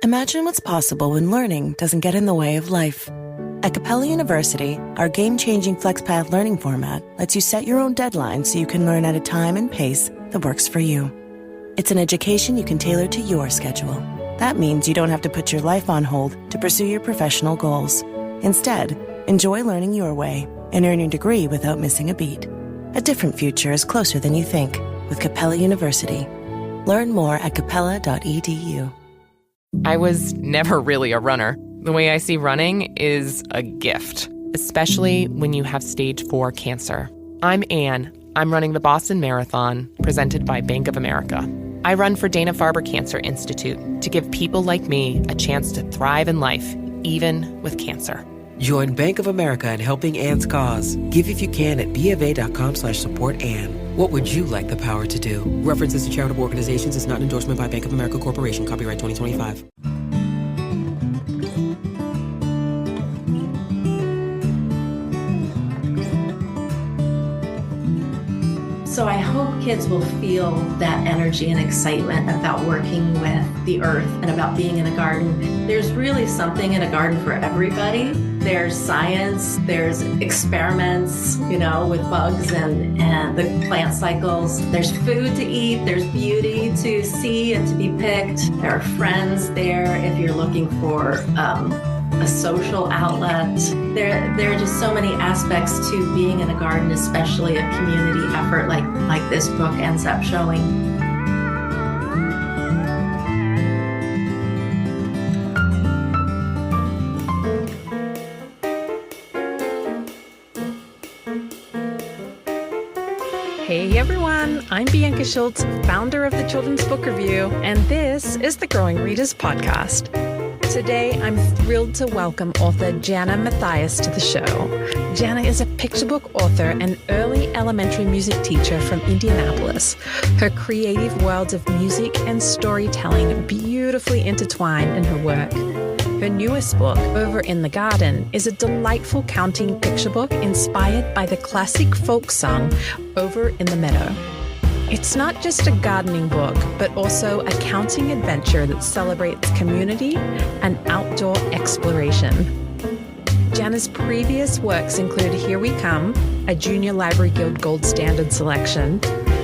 Imagine what's possible when learning doesn't get in the way of life. At Capella University, our game-changing FlexPath learning format lets you set your own deadlines so you can learn at a time and pace that works for you. It's an education you can tailor to your schedule. That means you don't have to put your life on hold to pursue your professional goals. Instead, enjoy learning your way and earn your degree without missing a beat. A different future is closer than you think with Capella University. Learn more at capella.edu. I was never really a runner. The way I see running is a gift, especially when you have stage 4 cancer. I'm Anne. I'm running the Boston Marathon, presented by Bank of America. I run for Dana-Farber Cancer Institute to give people like me a chance to thrive in life, even with cancer. Join Bank of America in helping Anne's cause. Give if you can at BofA.com/supportAnne. What would you like the power to do? References to charitable organizations is not an endorsement by Bank of America Corporation. Copyright 2025. So I hope kids will feel that energy and excitement about working with the earth and about being in a garden. There's really something in a garden for everybody. There's science, there's experiments, with bugs and the plant cycles. There's food to eat, there's beauty to see and to be picked. There are friends there if you're looking for a social outlet. There are just so many aspects to being in a garden, especially a community effort like this book ends up showing. Hey everyone, I'm Bianca Schultz, founder of the Children's Book Review, and this is the Growing Readers Podcast. Today, I'm thrilled to welcome author Janna Matthies to the show. Janna is a picture book author and early elementary music teacher from Indianapolis. Her creative worlds of music and storytelling beautifully intertwine in her work. Her newest book, Over in the Garden, is a delightful counting picture book inspired by the classic folk song, Over in the Meadow. It's not just a gardening book, but also a counting adventure that celebrates community and outdoor exploration. Janna's previous works include Here We Come, a Junior Library Guild Gold Standard selection,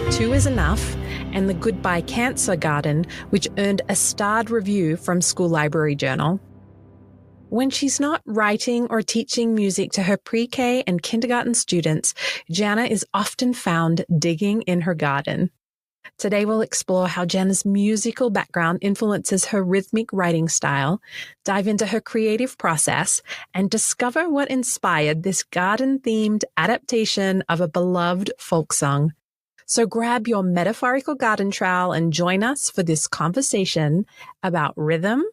Two is Enough, and The Goodbye Cancer Garden, which earned a starred review from School Library Journal. When she's not writing or teaching music to her pre-K and kindergarten students, Janna is often found digging in her garden. Today we'll explore how Janna's musical background influences her rhythmic writing style, dive into her creative process, and discover what inspired this garden-themed adaptation of a beloved folk song. So grab your metaphorical garden trowel and join us for this conversation about rhythm,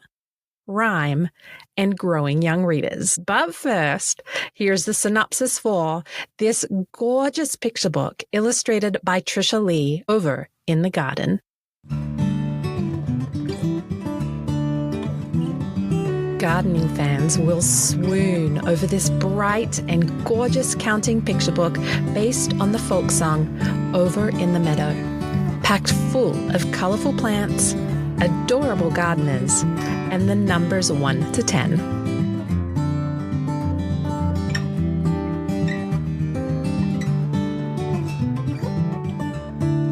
rhyme, and growing young readers. But first, here's the synopsis for this gorgeous picture book illustrated by Trisha Lee, Over in the Garden. Gardening fans will swoon over this bright and gorgeous counting picture book based on the folk song Over in the Meadow, packed full of colorful plants, adorable gardeners, and the numbers 1 to 10.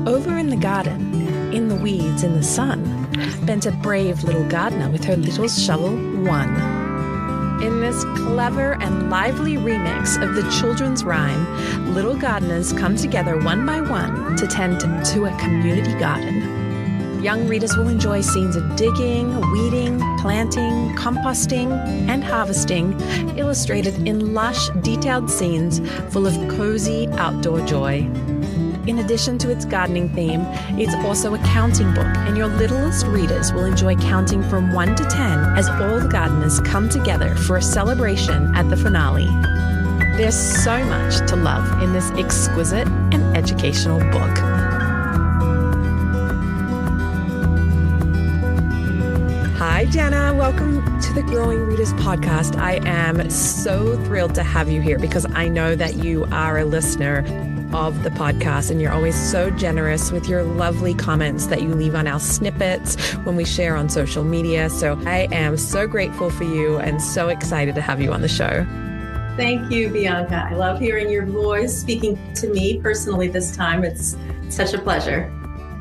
Over in the garden, in the weeds in the sun, bent a brave little gardener with her little shovel 1. In this clever and lively remix of the children's rhyme, little gardeners come together one by one to tend to a community garden. Young readers will enjoy scenes of digging, weeding, planting, composting, and harvesting, illustrated in lush, detailed scenes full of cozy outdoor joy. In addition to its gardening theme, it's also a counting book, and your littlest readers will enjoy counting from 1 to 10 as all the gardeners come together for a celebration at the finale. There's so much to love in this exquisite and educational book. Hi, Janna. Welcome to the Growing Readers Podcast. I am so thrilled to have you here because I know that you are a listener of the podcast, and you're always so generous with your lovely comments that you leave on our snippets when we share on social media. So I am so grateful for you and so excited to have you on the show. Thank you, Bianca. I love hearing your voice speaking to me personally this time. It's such a pleasure.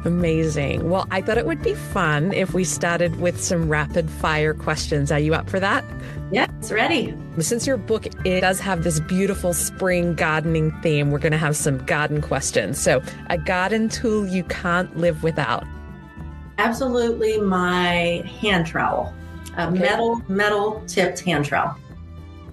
Amazing. Well, I thought it would be fun if we started with some rapid fire questions. Are you up for that? Yes, ready. Since your book, it does have this beautiful spring gardening theme, we're going to have some garden questions. So a garden tool you can't live without. Absolutely, my hand trowel, a metal tipped hand trowel.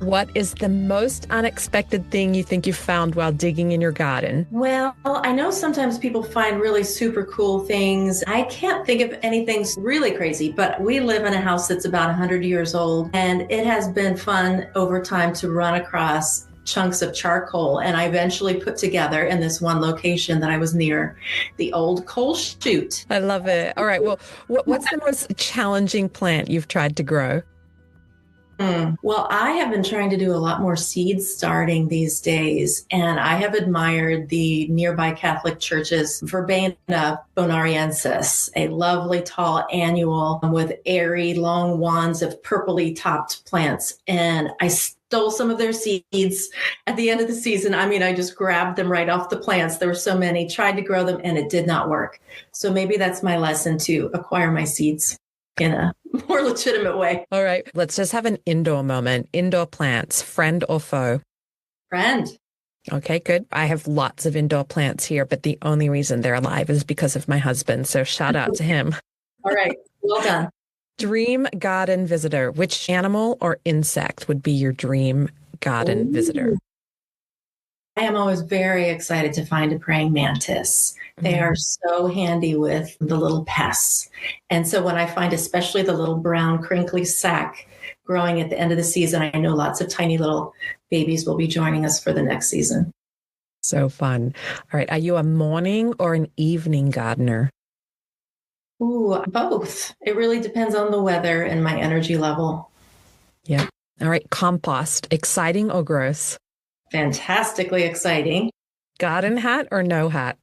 What is the most unexpected thing you think you found while digging in your garden? Well, I know sometimes people find really super cool things. I can't think of anything really crazy, but we live in a house that's about 100 years old, and it has been fun over time to run across chunks of charcoal. And I eventually put together in this one location that I was near the old coal chute. I love it. All right. Well, what's the most challenging plant you've tried to grow? Well, I have been trying to do a lot more seed starting these days, and I have admired the nearby Catholic church's Verbena bonariensis, a lovely tall annual with airy long wands of purpley topped plants. And I stole some of their seeds at the end of the season. I mean, I just grabbed them right off the plants. There were so many, tried to grow them, and it did not work. So maybe that's my lesson, to acquire my seeds in a more legitimate way. All right. Let's just have an indoor moment. Indoor plants, friend or foe? Friend. Okay, good. I have lots of indoor plants here, but the only reason they're alive is because of my husband. So shout out to him. All right. Well done. Dream garden visitor. Which animal or insect would be your dream garden visitor? I am always very excited to find a praying mantis. They are so handy with the little pests. And so when I find especially the little brown crinkly sac growing at the end of the season, I know lots of tiny little babies will be joining us for the next season. So fun. All right. Are you a morning or an evening gardener? Ooh, both. It really depends on the weather and my energy level. Yeah. All right. Compost. Exciting or gross? Fantastically exciting. Garden hat or no hat?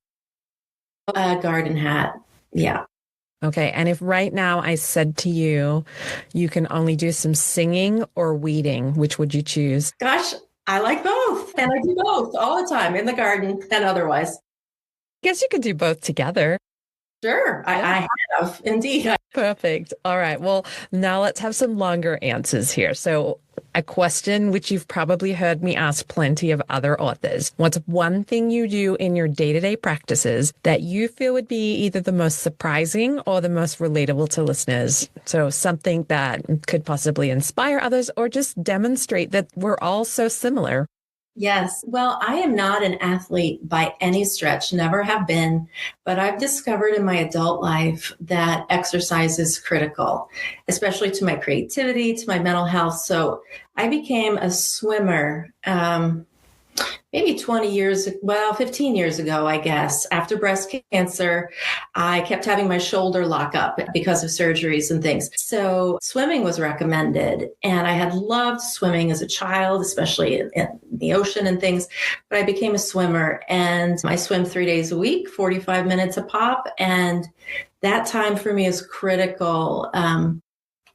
Garden hat. Yeah. Okay. And if right now I said to you, you can only do some singing or weeding, which would you choose? Gosh, I like both. And I do both all the time in the garden and otherwise. Guess you could do both together. Sure. I have indeed. Perfect. All right. Well, now let's have some longer answers here. So a question which you've probably heard me ask plenty of other authors. What's one thing you do in your day-to-day practices that you feel would be either the most surprising or the most relatable to listeners? So something that could possibly inspire others or just demonstrate that we're all so similar. Yes. Well, I am not an athlete by any stretch, never have been, but I've discovered in my adult life that exercise is critical, especially to my creativity, to my mental health. So I became a swimmer, maybe 15 years ago, I guess. After breast cancer, I kept having my shoulder lock up because of surgeries and things. So swimming was recommended. And I had loved swimming as a child, especially in the ocean and things. But I became a swimmer, and I swim 3 days a week, 45 minutes a pop. And that time for me is critical.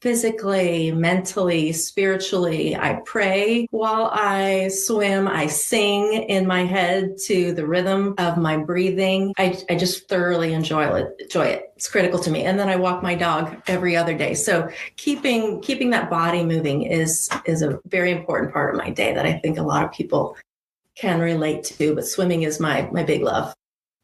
Physically, mentally, spiritually. I pray while I swim. I sing in my head to the rhythm of my breathing. I just thoroughly enjoy it. It's critical to me. And then I walk my dog every other day. So keeping that body moving is a very important part of my day that I think a lot of people can relate to. But swimming is my big love.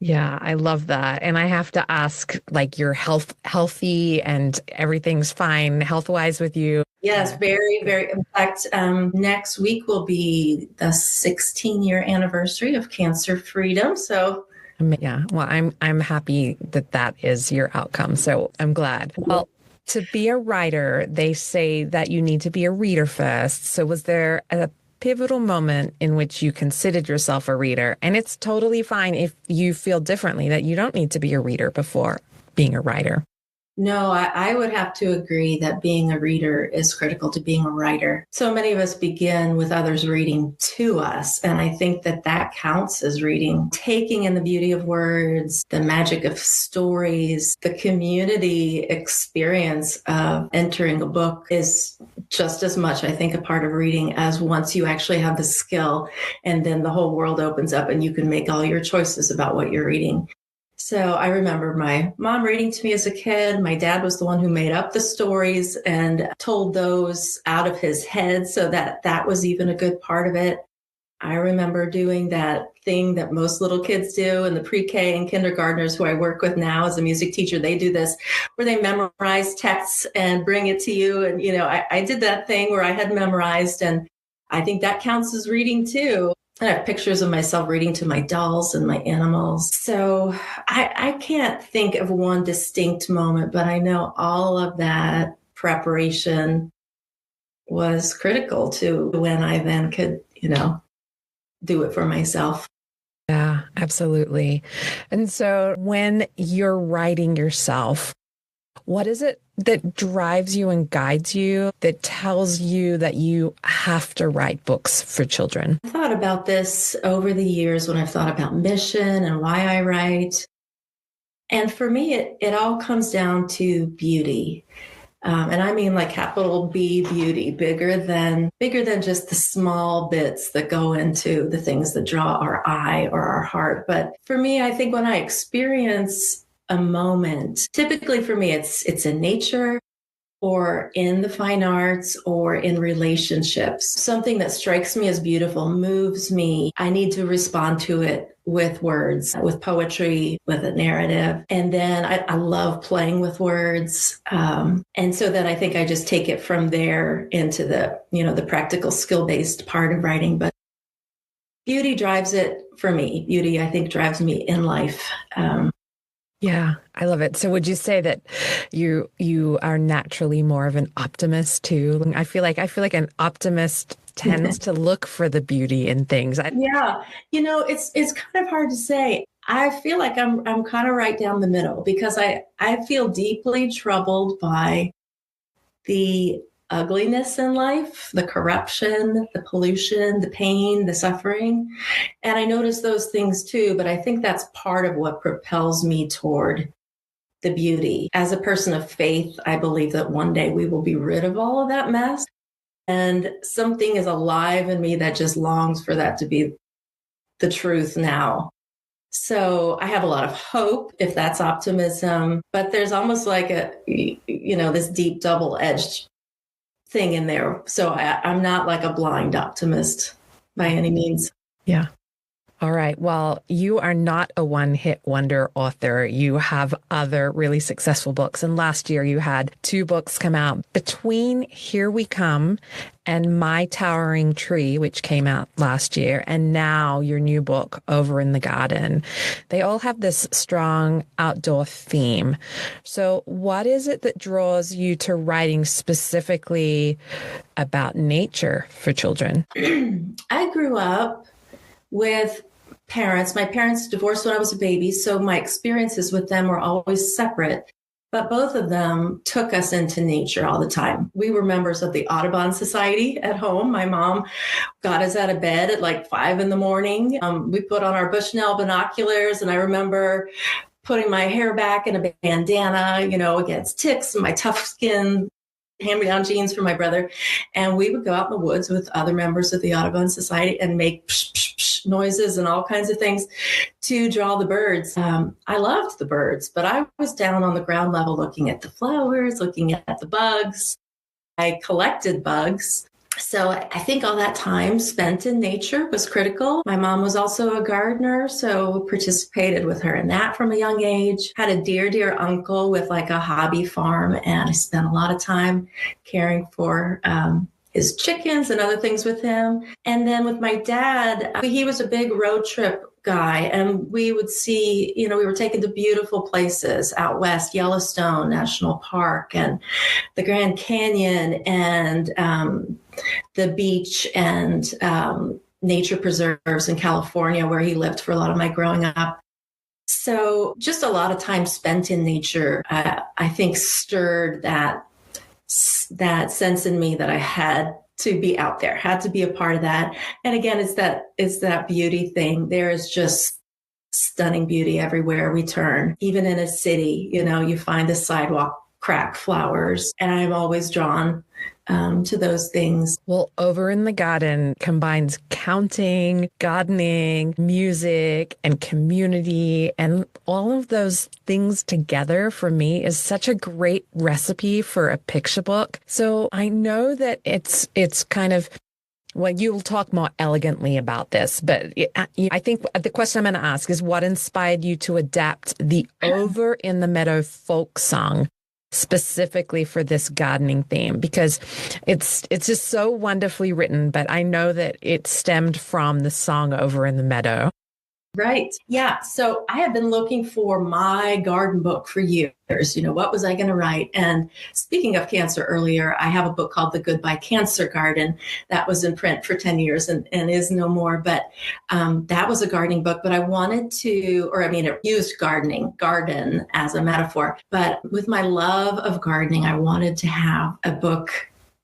Yeah, I love that. And I have to ask, like, you're healthy and everything's fine health-wise with you? Yes, very, very. In fact, next week will be the 16-year anniversary of cancer freedom. So yeah, well, I'm happy that is your outcome. So I'm glad. Well, to be a writer, they say that you need to be a reader first. So was there a pivotal moment in which you considered yourself a reader? And it's totally fine if you feel differently, that you don't need to be a reader before being a writer. No, I would have to agree that being a reader is critical to being a writer. So many of us begin with others reading to us. And I think that that counts as reading, taking in the beauty of words, the magic of stories, the community experience of entering a book is just as much, I think, a part of reading as once you actually have the skill and then the whole world opens up and you can make all your choices about what you're reading. So I remember my mom reading to me as a kid. My dad was the one who made up the stories and told those out of his head, so that was even a good part of it. I remember doing that thing that most little kids do, and the pre-K and kindergartners who I work with now as a music teacher, they do this where they memorize texts and bring it to you. And, I did that thing where I had memorized, and I think that counts as reading too. I have pictures of myself reading to my dolls and my animals. So I can't think of one distinct moment, but I know all of that preparation was critical to when I then could, do it for myself. Yeah, absolutely. And so when you're writing yourself, what is it that drives you and guides you, that tells you that you have to write books for children? I thought about this over the years when I've thought about mission and why I write. And for me, it all comes down to beauty. And I mean like capital B beauty, bigger than just the small bits that go into the things that draw our eye or our heart. But for me, I think when I experience a moment, typically for me, it's in nature or in the fine arts or in relationships. Something that strikes me as beautiful, moves me. I need to respond to it with words, with poetry, with a narrative. And then I love playing with words. And so then I think I just take it from there into the practical skill-based part of writing. But beauty drives it for me. Beauty, I think, drives me in life. Yeah, I love it. So would you say that you are naturally more of an optimist too? I feel like an optimist tends to look for the beauty in things. Yeah, it's kind of hard to say. I feel like I'm kind of right down the middle because I feel deeply troubled by the ugliness in life, the corruption, the pollution, the pain, the suffering. And I notice those things too, but I think that's part of what propels me toward the beauty. As a person of faith, I believe that one day we will be rid of all of that mess. And something is alive in me that just longs for that to be the truth now. So I have a lot of hope, if that's optimism, but there's almost like this deep double-edged thing in there. So I'm not like a blind optimist by any means. Yeah. All right. Well, you are not a one-hit wonder author. You have other really successful books. And last year you had 2 books come out. Between Here We Come and My Towering Tree, which came out last year, and now your new book, Over in the Garden, they all have this strong outdoor theme. So what is it that draws you to writing specifically about nature for children? I grew up with parents. My parents divorced when I was a baby, so my experiences with them were always separate. But both of them took us into nature all the time. We were members of the Audubon Society at home. My mom got us out of bed at like 5 a.m. We put on our Bushnell binoculars, and I remember putting my hair back in a bandana, against ticks and my tough skin, hand-me-down jeans for my brother. And we would go out in the woods with other members of the Audubon Society and make psh, psh, psh noises and all kinds of things to draw the birds. I loved the birds, but I was down on the ground level looking at the flowers, looking at the bugs. I collected bugs. So I think all that time spent in nature was critical. My mom was also a gardener, so participated with her in that from a young age. Had a dear uncle with like a hobby farm, and I spent a lot of time caring for his chickens and other things with him. And then with my dad, he was a big road trip guy, and we would see, we were taken to beautiful places out west, Yellowstone National Park and the Grand Canyon and the beach and nature preserves in California where he lived for a lot of my growing up. So just a lot of time spent in nature, I think stirred that sense in me that I had to be out there, had to be a part of that. And again, it's that beauty thing. There is just stunning beauty everywhere we turn. Even in a city, you find the sidewalk crack flowers, and I'm always drawn to those things. Well, Over in the Garden combines counting, gardening, music, and community, and all of those things together for me is such a great recipe for a picture book. So I know that it's kind of, well, you'll talk more elegantly about this, but I think the question I'm going to ask is what inspired you to adapt the Over in the Meadow folk song specifically for this gardening theme? Because it's just so wonderfully written, but I know that it stemmed from the song Over in the Meadow. Right. Yeah. So I have been looking for my garden book for years. What was I going to write? And speaking of cancer earlier, I have a book called The Goodbye Cancer Garden that was in print for 10 years and is no more. But that was a gardening book. But I wanted to, it used garden as a metaphor. But with my love of gardening, I wanted to have a book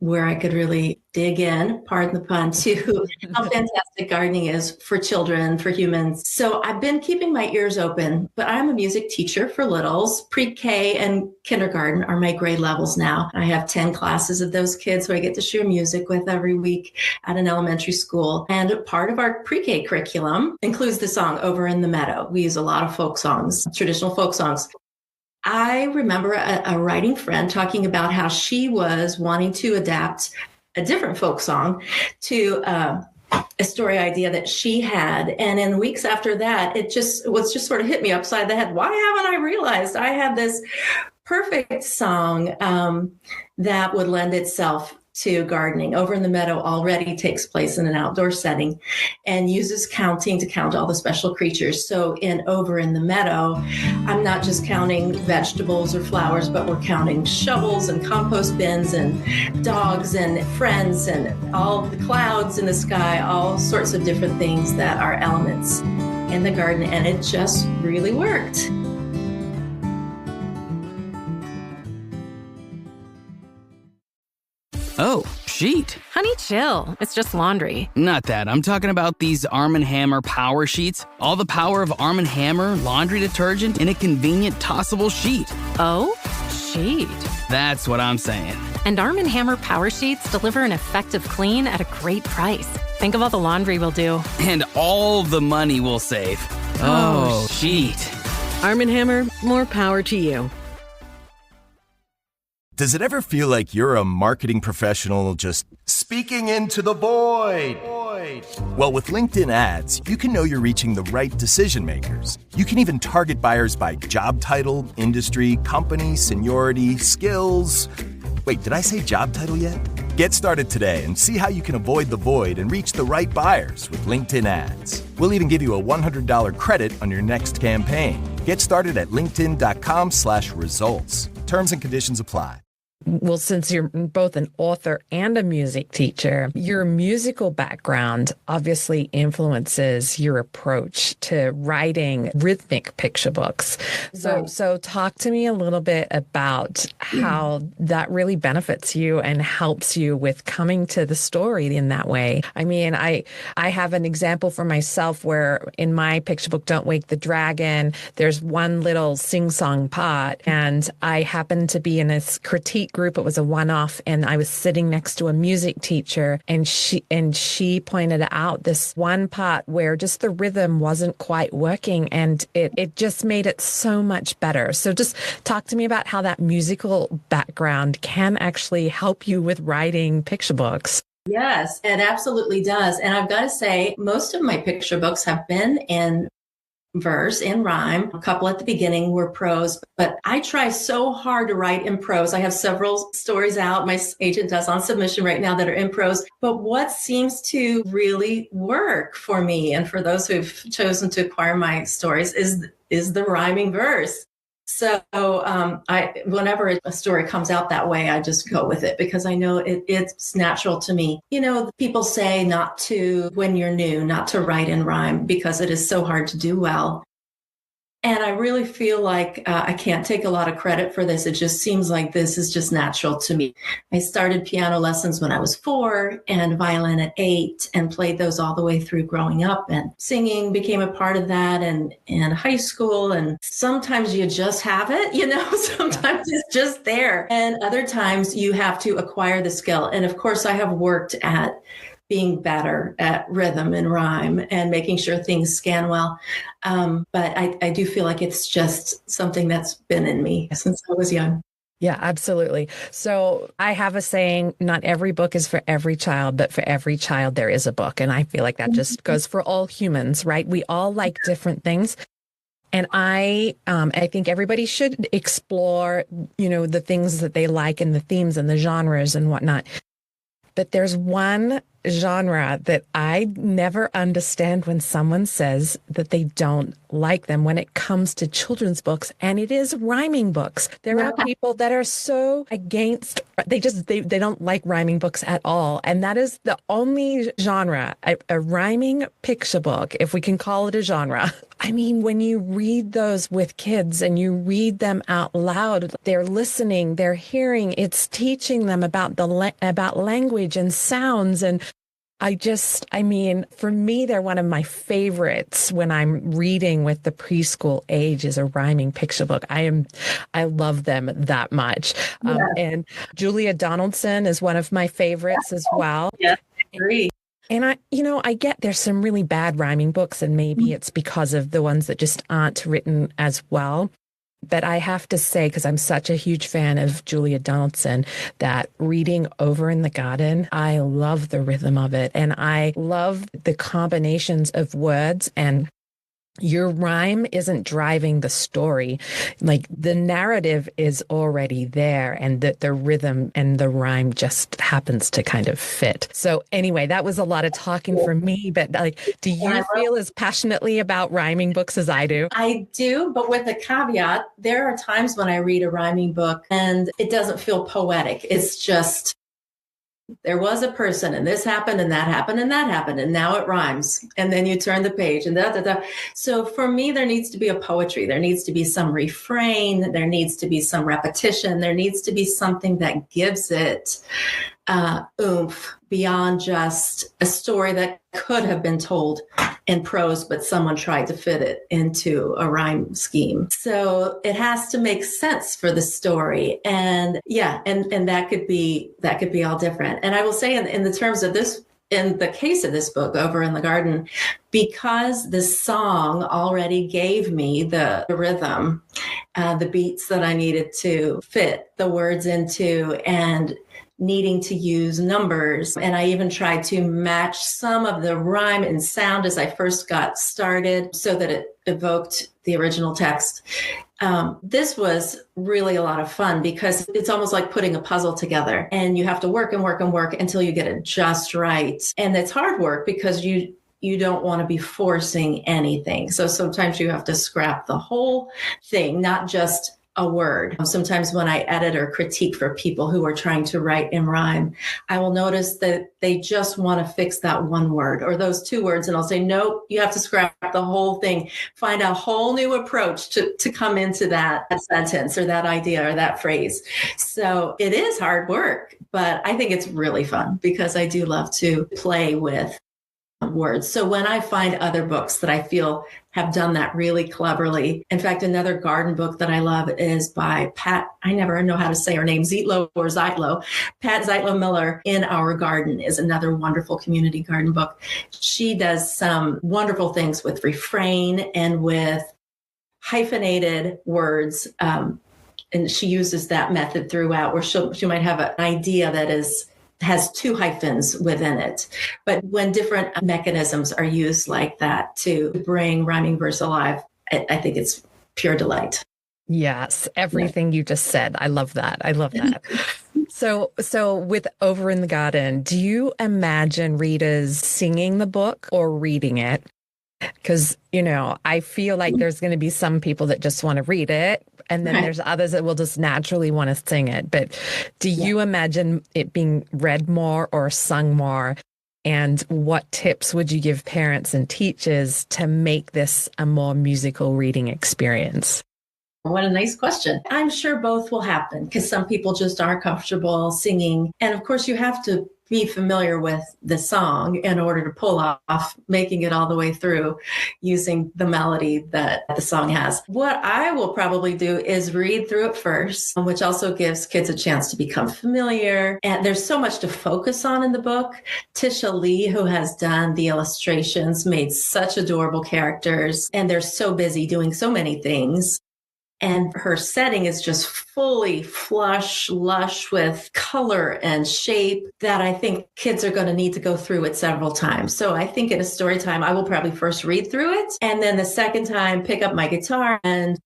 where I could really dig in, pardon the pun, to how fantastic gardening is for children, for humans. So I've been keeping my ears open, but I'm a music teacher for littles. Pre-K and kindergarten are my grade levels now. I have 10 classes of those kids who I get to share music with every week at an elementary school. And part of our pre-K curriculum includes the song Over in the Meadow. We use a lot of folk songs, traditional folk songs. I remember a writing friend talking about how she was wanting to adapt a different folk song to a story idea that she had. And in weeks after that, it just sort of hit me upside the head. Why haven't I realized I had this perfect song that would lend itself to gardening? Over in the Meadow already takes place in an outdoor setting and uses counting to count all the special creatures. So in Over in the Meadow, I'm not just counting vegetables or flowers, but we're counting shovels and compost bins and dogs and friends and all the clouds in the sky, all sorts of different things that are elements in the garden. And it just really worked. Oh, sheet. Honey, chill. It's just laundry. Not that. I'm talking about these Arm & Hammer Power Sheets. All the power of Arm & Hammer laundry detergent in a convenient tossable sheet. Oh, sheet. That's what I'm saying. And Arm & Hammer Power Sheets deliver an effective clean at a great price. Think of all the laundry we'll do. And all the money we'll save. Oh, sheet. Arm & Hammer, more power to you. Does it ever feel like you're a marketing professional just speaking into the void? Well, with LinkedIn ads, you can know you're reaching the right decision makers. You can even target buyers by job title, industry, company, seniority, skills. Wait, did I say job title yet? Get started today and see how you can avoid the void and reach the right buyers with LinkedIn ads. We'll even give you a $100 credit on your next campaign. Get started at linkedin.com/results. Terms and conditions apply. Well, since you're both an author and a music teacher, your musical background obviously influences your approach to writing rhythmic picture books. So talk to me a little bit about how that really benefits you and helps you with coming to the story in that way. I mean, I have an example for myself where in my picture book, Don't Wake the Dragon, there's one little sing-song part, and I happened to be in a critique group. It was a one-off, and I was sitting next to a music teacher, and she pointed out this one part where just the rhythm wasn't quite working, and it just made it so much better. So just talk to me about how that musical background can actually help you with writing picture books. Yes, it absolutely does. And I've got to say, most of my picture books have been in verse, in rhyme. A couple at the beginning were prose, but I try so hard to write in prose. I have several stories out. My agent does on submission right now that are in prose. But what seems to really work for me and for those who've chosen to acquire my stories is the rhyming verse. So whenever a story comes out that way, I just go with it because I know it's natural to me. You know, people say when you're new, not to write in rhyme because it is so hard to do well. And I really feel like I can't take a lot of credit for this. It just seems like this is just natural to me. I started piano lessons when I was 4 and violin at 8 and played those all the way through growing up. And singing became a part of that in high school. And sometimes you just have it, sometimes it's just there. And other times you have to acquire the skill. And of course, I have worked at being better at rhythm and rhyme and making sure things scan well. But I do feel like it's just something that's been in me since I was young. Yeah, absolutely. So I have a saying, not every book is for every child, but for every child there is a book. And I feel like that just goes for all humans, right? We all like different things. And I think everybody should explore, the things that they like and the themes and the genres and whatnot. But there's one genre that I never understand when someone says that they don't like them when it comes to children's books, and it is rhyming books. There are people that are so against, they don't like rhyming books at all. And that is the only genre, a rhyming picture book, if we can call it a genre. I mean, when you read those with kids and you read them out loud, they're listening, they're hearing, it's teaching them about about language and sounds. And for me, they're one of my favorites when I'm reading with the preschool age is a rhyming picture book. I love them that much. And Julia Donaldson is one of my favorites as well. Yeah, I agree. And I get there's some really bad rhyming books, and maybe it's because of the ones that just aren't written as well. But I have to say, because I'm such a huge fan of Julia Donaldson, that reading Over in the Garden, I love the rhythm of it. And I love the combinations of words, and your rhyme isn't driving the story. Like the narrative is already there, and the rhythm and the rhyme just happens to kind of fit. So anyway, that was a lot of talking for me, but do you feel as passionately about rhyming books as I do? I do, but with a caveat, there are times when I read a rhyming book and it doesn't feel poetic. It's just, there was a person and this happened and that happened and that happened and now it rhymes. And then you turn the page and da, da, da. So for me, there needs to be a poetry. There needs to be some refrain. There needs to be some repetition. There needs to be something that gives it oomph beyond just a story that could have been told in prose, but someone tried to fit it into a rhyme scheme. So it has to make sense for the story. And and that could be all different. And I will say in the terms of this, in the case of this book, Over in the Garden, because the song already gave me the rhythm, the beats that I needed to fit the words into, and needing to use numbers. And I even tried to match some of the rhyme and sound as I first got started so that it evoked the original text. This was really a lot of fun because it's almost like putting a puzzle together, and you have to work and work and work until you get it just right. And it's hard work because you don't want to be forcing anything. So sometimes you have to scrap the whole thing, not just a word. Sometimes when I edit or critique for people who are trying to write in rhyme, I will notice that they just want to fix that one word or those two words. And I'll say, nope, you have to scrap the whole thing, find a whole new approach to come into that sentence or that idea or that phrase. So it is hard work, but I think it's really fun because I do love to play with words. So when I find other books that I feel have done that really cleverly, in fact, another garden book that I love is by Pat, I never know how to say her name, Zietlow or Zeitlow. Pat Zeitlow Miller, In Our Garden, is another wonderful community garden book. She does some wonderful things with refrain and with hyphenated words. And she uses that method throughout, where she might have an idea that has two hyphens within it. But when different mechanisms are used like that to bring rhyming verse alive, I think it's pure delight. Yes, everything you just said. I love that. I love that. So with Over in the Garden, do you imagine readers singing the book or reading it? Because, I feel like there's going to be some people that just want to read it. And then there's others that will just naturally want to sing it. But do you imagine it being read more or sung more? And what tips would you give parents and teachers to make this a more musical reading experience? What a nice question. I'm sure both will happen because some people just aren't comfortable singing. And of course, you have to be familiar with the song in order to pull off making it all the way through using the melody that the song has. What I will probably do is read through it first, which also gives kids a chance to become familiar. And there's so much to focus on in the book. Tisha Lee, who has done the illustrations, made such adorable characters, and they're so busy doing so many things. And her setting is just fully lush with color and shape that I think kids are going to need to go through it several times. So I think in a story time, I will probably first read through it. And then the second time, pick up my guitar and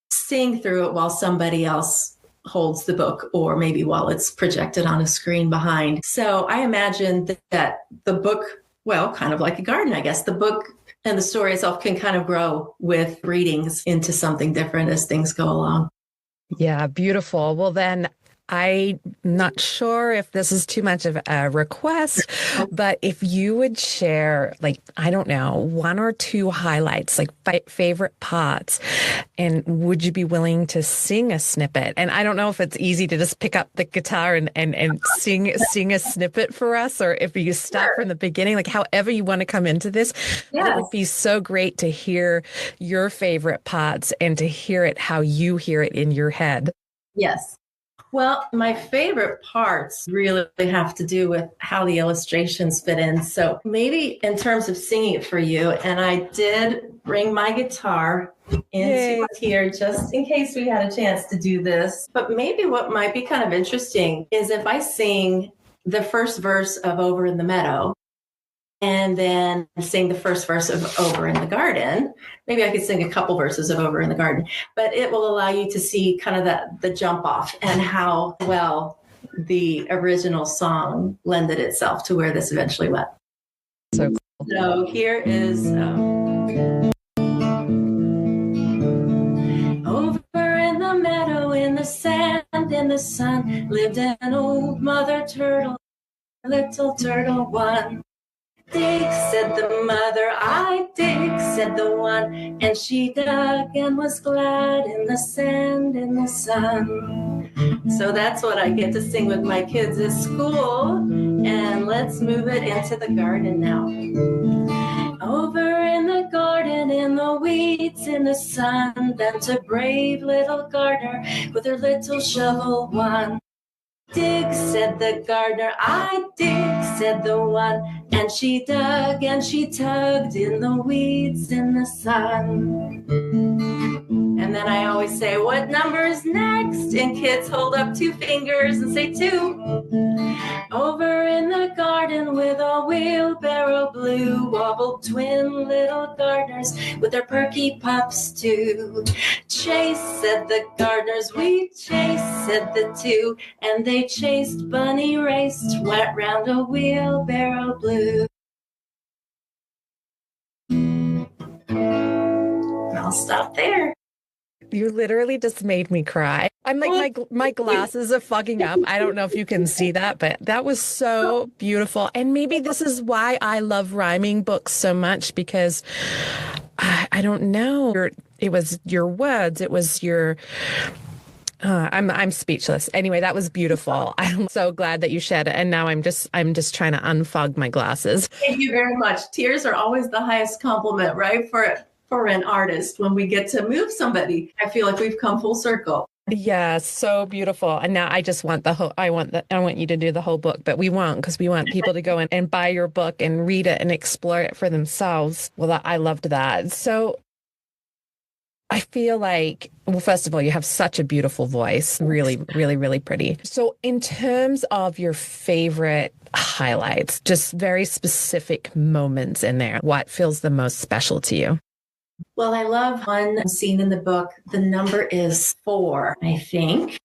sing through it while somebody else holds the book, or maybe while it's projected on a screen behind. So I imagine that the book, well, kind of like a garden, I guess, the book and the story itself can kind of grow with readings into something different as things go along. Yeah, beautiful. Well, then I'm not sure if this is too much of a request, but if you would share, like, I don't know, one or two highlights, like favorite parts, and would you be willing to sing a snippet? And I don't know if it's easy to just pick up the guitar and sing a snippet for us, or if you start from the beginning, like however you want to come into this. Yes. It would be so great to hear your favorite parts and to hear it how you hear it in your head. Yes. Well, my favorite parts really have to do with how the illustrations fit in. So maybe in terms of singing it for you, and I did bring my guitar into here just in case we had a chance to do this. But maybe what might be kind of interesting is if I sing the first verse of Over in the Meadow, and then sing the first verse of Over in the Garden. Maybe I could sing a couple verses of Over in the Garden, but it will allow you to see kind of the jump off and how well the original song lended itself to where this eventually went. So cool. So here is Over in the meadow, in the sand, in the sun, lived an old mother turtle, little turtle one. Dig, said the mother, I dig, said the one, and she dug and was glad in the sand, in the sun. So that's what I get to sing with my kids at school, and let's move it into the garden now. Over in the garden, in the weeds, in the sun, bent a brave little gardener with her little shovel one. Dig, said the gardener, I dig, said the one, and she dug and she tugged in the weeds in the sun. And then I always say, what number is next? And kids hold up 2 fingers and say 2. Over in the garden with a wheelbarrow blue wobbled twin little gardeners with their perky pups too. Chase, said the gardeners, we chase, said the 2, and they chased, bunny raced, went round a wheelbarrow blue. I'll stop there. You literally just made me cry. I'm like, my glasses are fogging up. I don't know if you can see that, but that was so beautiful. And maybe this is why I love rhyming books so much, because I don't know. It was your words. It was your... I'm speechless. Anyway, that was beautiful. I'm so glad that you shared it. And now I'm just trying to unfog my glasses. Thank you very much. Tears are always the highest compliment, right? For an artist, when we get to move somebody, I feel like we've come full circle. Yeah, so beautiful. And now I just want I want you to do the whole book, but we won't, because we want people to go in and buy your book and read it and explore it for themselves. Well, I loved that. So I feel like, well, first of all, you have such a beautiful voice, really, really, really pretty. So in terms of your favorite highlights, just very specific moments in there, what feels the most special to you? Well, I love one scene in the book. The number is 4, I think.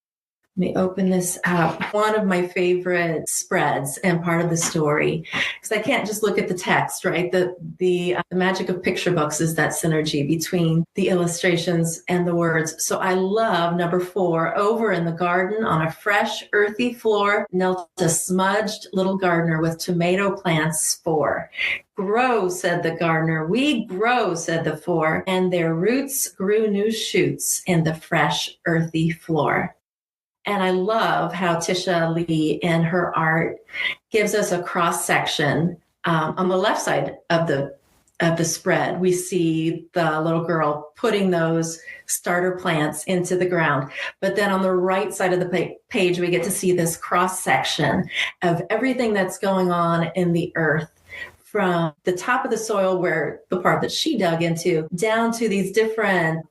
Let me open this up. One of my favorite spreads and part of the story, because I can't just look at the text, right? The magic of picture books is that synergy between the illustrations and the words. So I love number 4. Over in the garden on a fresh, earthy floor knelt a smudged little gardener with tomato plants 4. Grow, said the gardener. We grow, said the 4. And their roots grew new shoots in the fresh, earthy floor. And I love how Tisha Lee in her art gives us a cross section. On the left side of the spread, we see the little girl putting those starter plants into the ground. But then on the right side of the page, we get to see this cross section of everything that's going on in the earth, from the top of the soil, where the part that she dug into, down to these different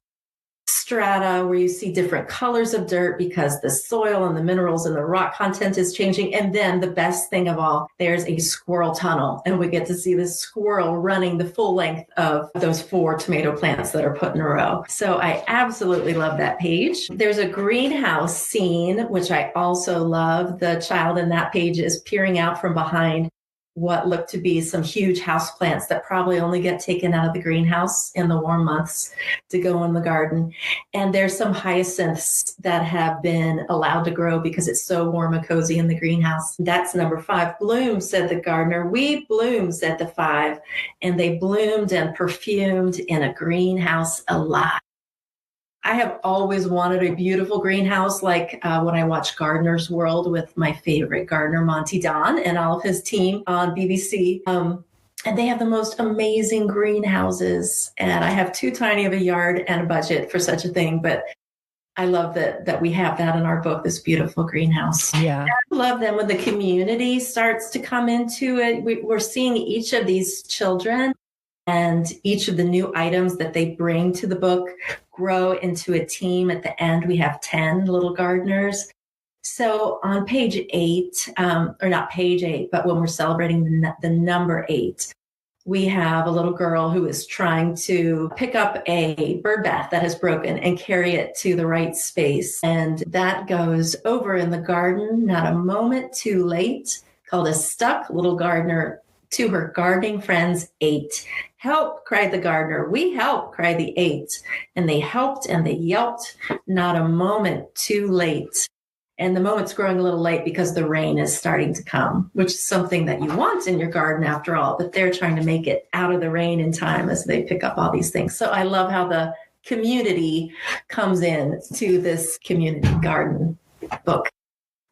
strata where you see different colors of dirt because the soil and the minerals and the rock content is changing. And then the best thing of all, there's a squirrel tunnel, and we get to see this squirrel running the full length of those 4 tomato plants that are put in a row. So I absolutely love that page. There's a greenhouse scene, which I also love. The child in that page is peering out from behind what look to be some huge houseplants that probably only get taken out of the greenhouse in the warm months to go in the garden. And there's some hyacinths that have been allowed to grow because it's so warm and cozy in the greenhouse. That's number 5. Bloom, said the gardener. We bloom, said the 5. And they bloomed and perfumed in a greenhouse alive. I have always wanted a beautiful greenhouse, like when I watch Gardener's World with my favorite gardener, Monty Don, and all of his team on BBC. And they have the most amazing greenhouses. And I have too tiny of a yard and a budget for such a thing. But I love that we have that in our book, this beautiful greenhouse. Yeah. And I love them when the community starts to come into it. We're seeing each of these children and each of the new items that they bring to the book grow into a team. At the end, we have 10 little gardeners. So on page 8, or not page 8, but when we're celebrating the number 8, we have a little girl who is trying to pick up a bird bath that has broken and carry it to the right space. And that goes over in the garden, not a moment too late, called a stuck little gardener to her gardening friends 8. Help, cried the gardener. We help, cried the 8. And they helped and they yelped, not a moment too late. And the moment's growing a little late because the rain is starting to come, which is something that you want in your garden after all, but they're trying to make it out of the rain in time as they pick up all these things. So I love how the community comes in to this community garden book.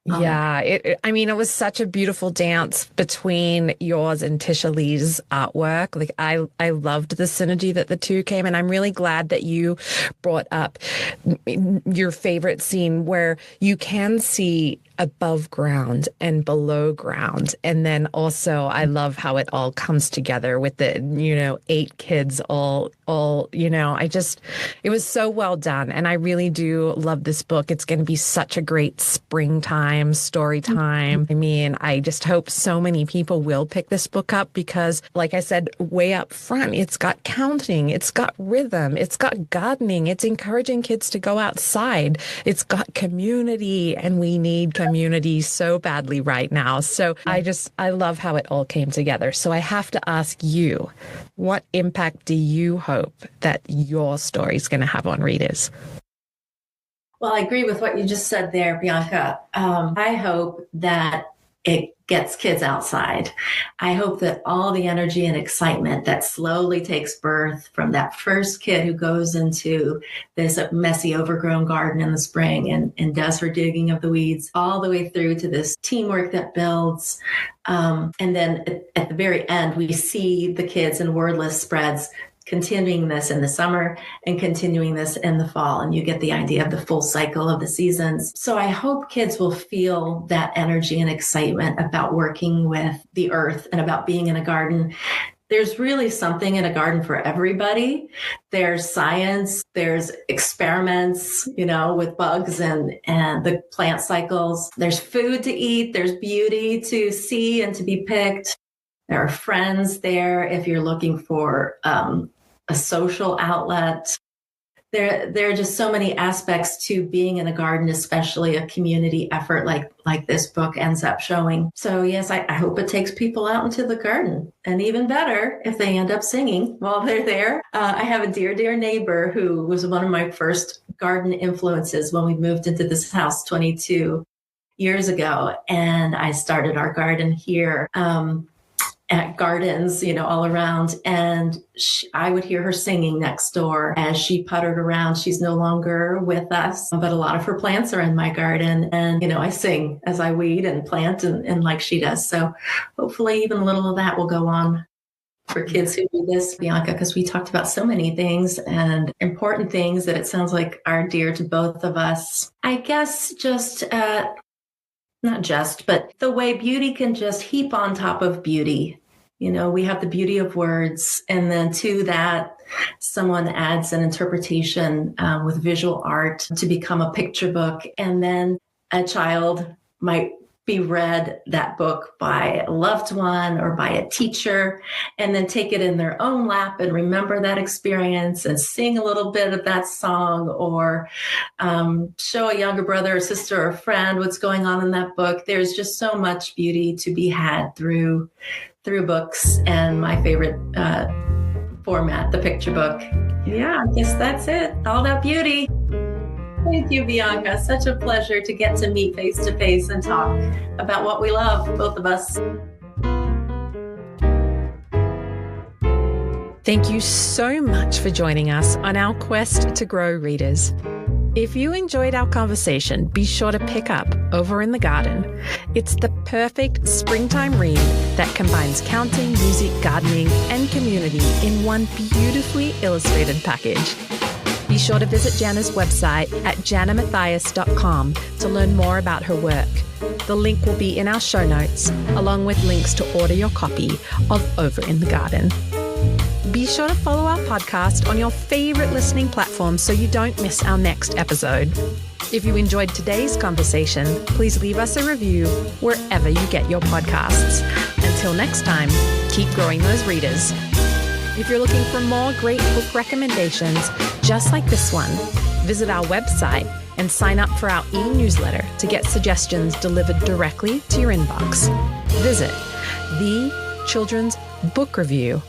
Yeah, it was such a beautiful dance between yours and Tisha Lee's artwork. Like I loved the synergy that the two came, and I'm really glad that you brought up your favorite scene where you can see above ground and below ground. And then also I love how it all comes together with the, 8 kids all, it was so well done. And I really do love this book. It's going to be such a great springtime story time. I mean, I just hope so many people will pick this book up because, like I said, way up front, it's got counting, it's got rhythm, it's got gardening, it's encouraging kids to go outside, it's got community, and we need community so badly right now. So I love how it all came together. So I have to ask you, what impact do you hope that your story is going to have on readers? Well, I agree with what you just said there, Bianca. I hope that it gets kids outside. I hope that all the energy and excitement that slowly takes birth from that first kid who goes into this messy, overgrown garden in the spring and does her digging of the weeds, all the way through to this teamwork that builds. And then at the very end, we see the kids in wordless spreads continuing this in the summer and continuing this in the fall. And you get the idea of the full cycle of the seasons. So I hope kids will feel that energy and excitement about working with the earth and about being in a garden. There's really something in a garden for everybody. There's science, there's experiments, with bugs and the plant cycles. There's food to eat, there's beauty to see and to be picked. There are friends there if you're looking for a social outlet. there are just so many aspects to being in a garden, especially a community effort like this book ends up showing. So yes, I hope it takes people out into the garden, and even better if they end up singing while they're there. I have a dear neighbor who was one of my first garden influences when we moved into this house 22 years ago, and I started our garden here. At gardens, all around. And I would hear her singing next door as she puttered around. She's no longer with us, but a lot of her plants are in my garden. And, I sing as I weed and plant and like she does. So hopefully even a little of that will go on for kids who do this, Bianca, because we talked about so many things and important things that it sounds like are dear to both of us. I guess but the way beauty can just heap on top of beauty. We have the beauty of words, and then to that, someone adds an interpretation with visual art to become a picture book. And then a child might be read that book by a loved one or by a teacher, and then take it in their own lap and remember that experience and sing a little bit of that song, or show a younger brother or sister or friend what's going on in that book. There's just so much beauty to be had through books, and my favorite format, the picture book. Yeah, I guess that's it. All that beauty. Thank you, Bianca. Such a pleasure to get to meet face to face and talk about what we love, both of us. Thank you so much for joining us on our quest to grow readers. If you enjoyed our conversation, be sure to pick up Over in the Garden. It's the perfect springtime read that combines counting, music, gardening, and community in one beautifully illustrated package. Be sure to visit Janna's website at jannamathies.com to learn more about her work. The link will be in our show notes, along with links to order your copy of Over in the Garden. Be sure to follow our podcast on your favorite listening platform so you don't miss our next episode. If you enjoyed today's conversation, please leave us a review wherever you get your podcasts. Until next time, keep growing those readers. If you're looking for more great book recommendations just like this one, visit our website and sign up for our e-newsletter to get suggestions delivered directly to your inbox. Visit thechildrensbookreview.com.